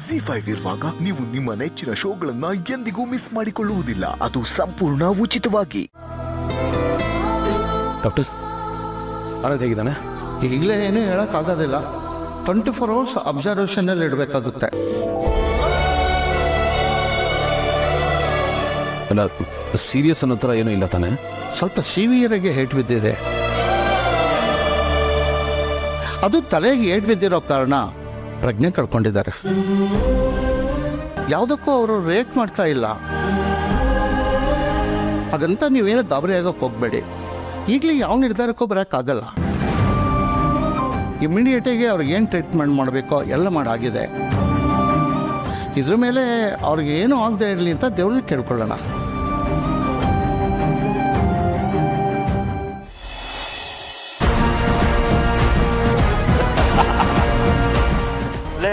ZEE5 ಇರುವಾಗ ನೀವು ನಿಮ್ಮ ನೆಚ್ಚಿನ ಶೋಗಳನ್ನ ಎಂದಿಗೂ ಮಿಸ್ ಮಾಡಿಕೊಳ್ಳುವುದಿಲ್ಲ. ಅದು ಸಂಪೂರ್ಣ ಉಚಿತವಾಗಿ. ಡಾಕ್ಟರ್ ಆನಂದ್ ಹೇಗಿದ್ದಾನೆ? ಈಗಲೇ ಏನೂ ಹೇಳೋಕ್ಕಾಗೋದಿಲ್ಲ. 24 hours ಅಬ್ಸರ್ವೇಷನಲ್ಲಿ ಇಡಬೇಕಾಗುತ್ತೆ. ಅಲ್ಲ, ಸೀರಿಯಸ್ ಅನ್ನೋ ಥರ ಏನೂ ಇಲ್ಲ ತಾನೆ? ಸ್ವಲ್ಪ ಸಿವಿಯರಾಗಿ ಏಟ್ ಬಿದ್ದಿದೆ. ಅದು ತಲೆಗೆ ಏಟ್ ಬಿದ್ದಿರೋ ಕಾರಣ ಪ್ರಜ್ಞೆ ಕಳ್ಕೊಂಡಿದ್ದಾರೆ. ಯಾವುದಕ್ಕೂ ಅವರು ರೇಟ್ ಮಾಡ್ತಾ ಇಲ್ಲ. ಹಾಗಂತ ನೀವೇನು ಗಾಬರಿ ಆಗೋಕ್ಕೆ ಹೋಗಬೇಡಿ. ಈಗಲೇ ಯಾವ ನಿರ್ಧಾರಕ್ಕೂ ಬರೋಕ್ಕಾಗಲ್ಲ. ಇಮಿಡಿಯೇಟಾಗಿ ಅವ್ರಿಗೆ ಏನು ಟ್ರೀಟ್ಮೆಂಟ್ ಮಾಡಬೇಕೋ ಎಲ್ಲ ಮಾಡಾಗಿದೆ. ಇದ್ರ ಮೇಲೆ ಅವ್ರಿಗೆ ಏನೂ ಆಗದೆ ಇರಲಿ ಅಂತ ದೇವ್ರನ್ನ ಕೇಳ್ಕೊಳ್ಳೋಣ.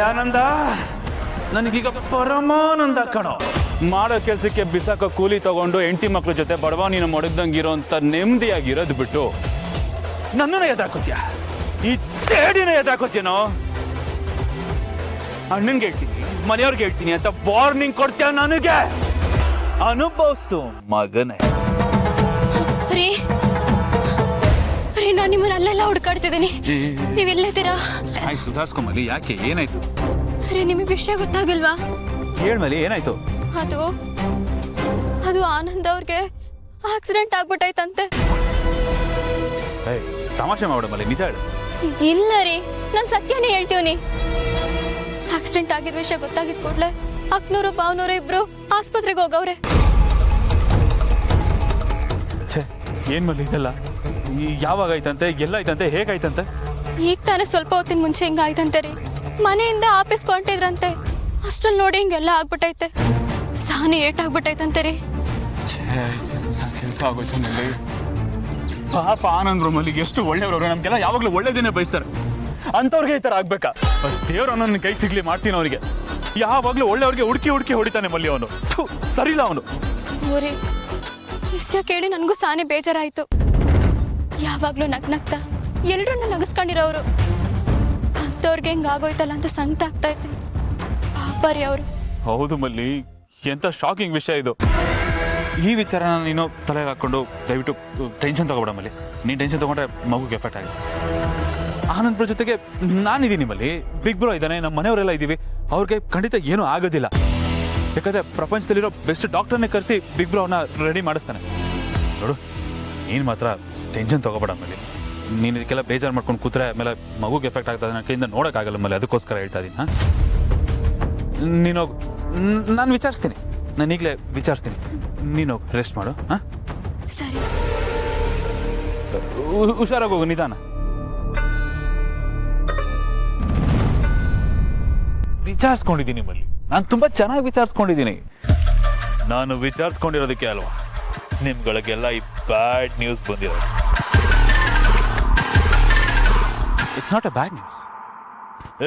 ಆನಂದ, ನನಗೀಗ ಪರಮಾನಂದ ಕಣೋ. ಮಾಡೋ ಕೆಲಸಕ್ಕೆ ಬಿಸಾಕೋ ಕೂಲಿ ತಗೊಂಡು ಹೆಂಡತಿ ಮಕ್ಳ ಜೊತೆ ಬಡವ ನೀನು ಮಡಗ್ದಂಗಿರೋಂಥ ನೆಮ್ಮದಿಯಾಗಿರೋದು ಬಿಟ್ಟು ನನ್ನನ್ನು ಎದಾಕೋತ್ಯ, ಈ ಚೇಡಿನ ಎದಾಕೋತ್ಯನೋ. ಅಣ್ಣನ್ಗೆ ಹೇಳ್ತೀನಿ, ಮನೆಯವ್ರಿಗೆ ಹೇಳ್ತೀನಿ ಅಂತ ವಾರ್ನಿಂಗ್ ಕೊಡ್ತೀಯ ನನಗೆ. ಅನುಭವಿಸು ಮಗನೇ. ರೀ ನಾನು ನಿಮ್ಮನ್ನ ಅಲ್ಲೆಲ್ಲ ಹುಡ್ಕಾಡ್ತಿದ್ದೀನಿ, ನೀವೆಲ್ಲಿದ್ದೀರಾ? ಆಯ್ತು, ಸುಧಾರಿಸ್ಕೊಂಬಲ್ಲಿ. ಯಾಕೆ, ಏನಾಯ್ತು? ರೀ ನಿಮಗೆ ವಿಷಯ ಗೊತ್ತಾಗಲ್ವಾ? ಹೇಳ್ಮಲಿ, ಏನಾಯ್ತು? ಅದು ಆನಂದ್ ಅವ್ರಿಗೆ ಆಕ್ಸಿಡೆಂಟ್ ಆಗ್ಬಿಟ್ಟೈತಂತೆ. ತಮಾಷೆ ಮಾಡೋಮಲ್ಲಿ, ನಿಜ ಹೇಳು. ಇಲ್ಲ ರೀ, ನಾನು ಸತ್ಯನೇ ಹೇಳ್ತೀವಿ. ಆಕ್ಸಿಡೆಂಟ್ ಆಗಿದ ವಿಷಯ ಗೊತ್ತಾಗಿದ್ ಕೂಡ್ಲೆ ಅಕ್ನೂರು ಬಾವ್ನೂರು ಇಬ್ರು ಆಸ್ಪತ್ರೆಗೆ ಹೋಗವ್ರೆ. ಏನ್ ಮಲ್ಲಿ ಇದೆಲ್ಲ? ಯಾವಾಗ ಆಯ್ತಂತೆ, ಎಲ್ಲ ಆಯ್ತಂತೆ, ಹೇಗಾಯ್ತಂತೆ? ಈಗ ತಾನೇ ಸ್ವಲ್ಪ ಹೊತ್ತಿನ ಮುಂಚೆ ಹಿಂಗಾಯ್ತಂತೆ ರೀ. ಮನೆಯಿಂದ ಆಫೀಸ್ ಹೊಂಟಿದ್ರಂತೆ, ಅಷ್ಟ್ರಲ್ಲಿ ನೋಡಿ ಹಿಂಗೆಲ್ಲ ಆಗ್ಬಿಟ್ಟೈತೆ. ಸಾನಿ ಏಟಾಗ್ಬಿಟ್ಟೈತಂತೆ ರೀ. ಕೆಲಸ ಆಗೋಯ್ತು ಮಲ್ಲಿ. ಪಾಪ ಆನಂದ್ರು ಮಲ್ಲಿಗೆ ಎಷ್ಟು ಒಳ್ಳೆಯವ್ರವ್ರೆ, ನಮ್ಗೆಲ್ಲ ಯಾವಾಗಲೂ ಒಳ್ಳೇದೇನೆ ಬಯಸ್ತಾರೆ. ಅಂಥವ್ರಿಗೆ ಈ ಥರ ಆಗ್ಬೇಕಾ? ದೇವ್ರ ನನ್ನ ಕೈ ಸಿಗ್ಲಿ ಮಾಡ್ತೀನಿ ಅವನಿಗೆ. ಯಾವಾಗಲೂ ಒಳ್ಳೆಯವ್ರಿಗೆ ಹುಡುಕಿ ಹುಡುಕಿ ಹೊಡಿತಾನೆ ಮಲ್ಲಿ ಅವನು. ಸರಿಲ್ಲ ಅವನು. ಊರಿ ವಿಷಯ ಕೇಳಿ ನನಗೂ ಸಾನೆ ಬೇಜಾರಾಯ್ತು. ಯಾವಾಗ್ಲೂ ನಗ್ನಗ್ತಾ ಎಲ್ರನ್ನ ನಗಸ್ಕೊಂಡಿರೋರು, ಅಂಥವ್ರಿಗೆ ಹಿಂಗಾಗೋಯ್ತಲ್ಲ ಅಂತ ಸಂಕಟ ಆಗ್ತಾ ಇತ್ತು. ಪಾಪ ರೀ ಅವರು. ಹೌದು ಮಲ್ಲಿ, ಎಂಥ ಶಾಕಿಂಗ್ ವಿಷಯ ಇದು. ಈ ವಿಚಾರನ ನೀನು ತಲೆಗೆ ಹಾಕ್ಕೊಂಡು ದಯವಿಟ್ಟು ಟೆನ್ಷನ್ ತಗೋಬೇಡ ಮಲ್ಲಿ. ನೀನು ಟೆನ್ಷನ್ ತಗೊಂಡ್ರೆ ಮಗುಗೆ ಎಫೆಕ್ಟ್ ಆಗಿದೆ. ಆನಂದ್ರ ಜೊತೆಗೆ ನಾನಿದ್ದೀನಿ ಮಲ್ಲಿ, ಬಿಗ್ ಬ್ರೋ ಇದ್ದಾನೆ, ನಮ್ಮ ಮನೆಯವರೆಲ್ಲ ಇದ್ದೀವಿ. ಅವ್ರಿಗೆ ಖಂಡಿತ ಏನೂ ಆಗೋದಿಲ್ಲ. ಯಾಕಂದರೆ ಪ್ರಪಂಚದಲ್ಲಿರೋ ಬೆಸ್ಟ್ ಡಾಕ್ಟರ್ನೇ ಕರೆಸಿ ಬಿಗ್ ಬ್ರೋ ಅವನ್ನ ರೆಡಿ ಮಾಡಿಸ್ತಾನೆ. ನೋಡು, ನೀನು ಮಾತ್ರ ಟೆನ್ಷನ್ ತಗೋಬೇಡ ಮಲ್ಲಿ. ನೀನು ಇದಕ್ಕೆಲ್ಲ ಬೇಜಾರು ಮಾಡ್ಕೊಂಡು ಕೂತ್ರೆ ಆಮೇಲೆ ಮಗುಗೆ ಎಫೆಕ್ಟ್ ಆಗ್ತದೆ, ನನ್ನ ಕೈಯಿಂದ ನೋಡೋಕ್ಕಾಗಲ್ಲ ಮಲ್ಲಿ. ಅದಕ್ಕೋಸ್ಕರ ಹೇಳ್ತಾ ಇದ್ದೀನಿ. ಹಾಂ, ನೀನು ನಾನು ವಿಚಾರಿಸ್ತೀನಿ, ನಾನು ಈಗಲೇ ವಿಚಾರಿಸ್ತೀನಿ. ನೀನು ರೆಸ್ಟ್ ಮಾಡು. ಹಾಂ ಸರಿ, ಹುಷಾರಾಗಿ ಹೋಗು, ನಿಧಾನ. ವಿಚಾರಿಸ್ಕೊಂಡಿದ್ದೀನಿ ಮಲ್ಲಿ, ನಾನು ತುಂಬ ಚೆನ್ನಾಗಿ ವಿಚಾರಿಸ್ಕೊಂಡಿದ್ದೀನಿ. ನಾನು ವಿಚಾರಿಸ್ಕೊಂಡಿರೋದಕ್ಕೆ ಅಲ್ವಾ ನಿಮ್ಗಳಿಗೆಲ್ಲ ಈ ಬ್ಯಾಡ್ ನ್ಯೂಸ್ ಬಂದಿರೋದು. It's not a bad news,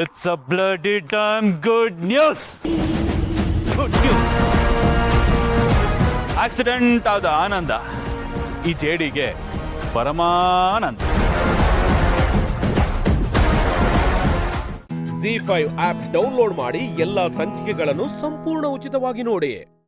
it's a bloody dam good news. Good news. Accident ಆದ ಆನಂದ ಈ ಜೇಡಿಗೆ ಪರಮಾನಂದ. ZEE5 ಆಪ್ ಡೌನ್ಲೋಡ್ ಮಾಡಿ ಎಲ್ಲಾ ಸಂಚಿಕೆಗಳನ್ನು ಸಂಪೂರ್ಣ ಉಚಿತವಾಗಿ ನೋಡಿ.